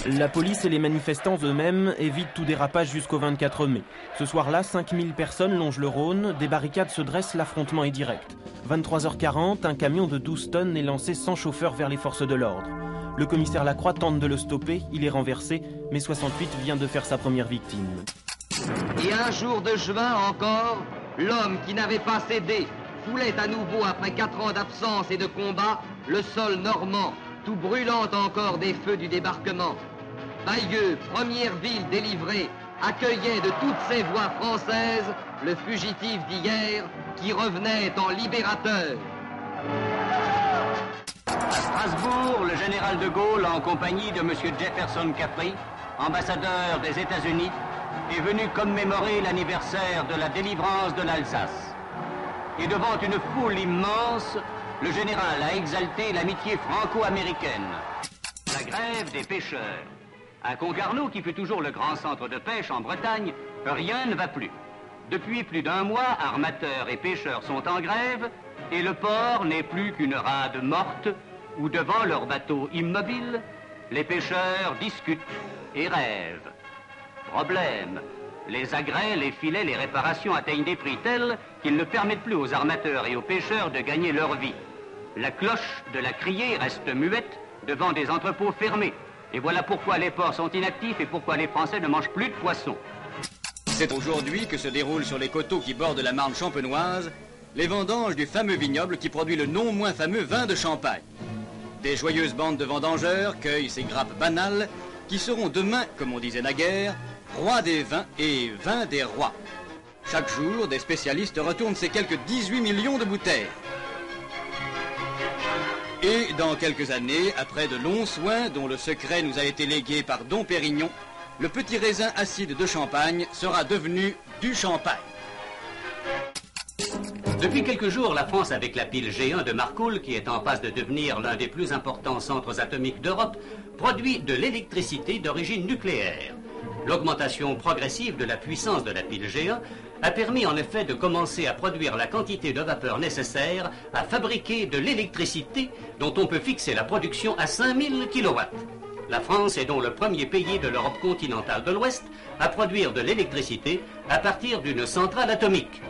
La police et les manifestants eux-mêmes évitent tout dérapage jusqu'au 24 mai. Ce soir-là, 5000 personnes longent le Rhône, des barricades se dressent, l'affrontement est direct. 23h40, un camion de 12 tonnes est lancé sans chauffeur vers les forces de l'ordre. Le commissaire Lacroix tente de le stopper, il est renversé, mais 68 vient de faire sa première victime. Et un jour de juin encore, l'homme qui n'avait pas cédé foulait à nouveau, après 4 ans d'absence et de combat, le sol normand, tout brûlant encore des feux du débarquement. Bayeux, première ville délivrée, accueillait de toutes ses voix françaises le fugitif d'hier qui revenait en libérateur. À Strasbourg, le général de Gaulle, en compagnie de M. Jefferson Caffrey, ambassadeur des États-Unis, est venu commémorer l'anniversaire de la délivrance de l'Alsace. Et devant une foule immense, le général a exalté l'amitié franco-américaine. La grève des pêcheurs. À Concarneau, qui fut toujours le grand centre de pêche en Bretagne, rien ne va plus. Depuis plus d'un mois, armateurs et pêcheurs sont en grève et le port n'est plus qu'une rade morte où, devant leurs bateaux immobiles, les pêcheurs discutent et rêvent. Problème, les agrès, les filets, les réparations atteignent des prix tels qu'ils ne permettent plus aux armateurs et aux pêcheurs de gagner leur vie. La cloche de la criée reste muette devant des entrepôts fermés. Et voilà pourquoi les ports sont inactifs et pourquoi les Français ne mangent plus de poissons. C'est aujourd'hui que se déroulent sur les coteaux qui bordent la Marne champenoise les vendanges du fameux vignoble qui produit le non moins fameux vin de Champagne. Des joyeuses bandes de vendangeurs cueillent ces grappes banales qui seront demain, comme on disait naguère, rois des vins et vins des rois. Chaque jour, des spécialistes retournent ces quelques 18 millions de bouteilles. Et dans quelques années, après de longs soins dont le secret nous a été légué par Dom Pérignon, le petit raisin acide de Champagne sera devenu du champagne. Depuis quelques jours, la France, avec la pile G1 de Marcoule, qui est en passe de devenir l'un des plus importants centres atomiques d'Europe, produit de l'électricité d'origine nucléaire. L'augmentation progressive de la puissance de la pile G1 a permis en effet de commencer à produire la quantité de vapeur nécessaire à fabriquer de l'électricité dont on peut fixer la production à 5000 kW. La France est donc le premier pays de l'Europe continentale de l'Ouest à produire de l'électricité à partir d'une centrale atomique.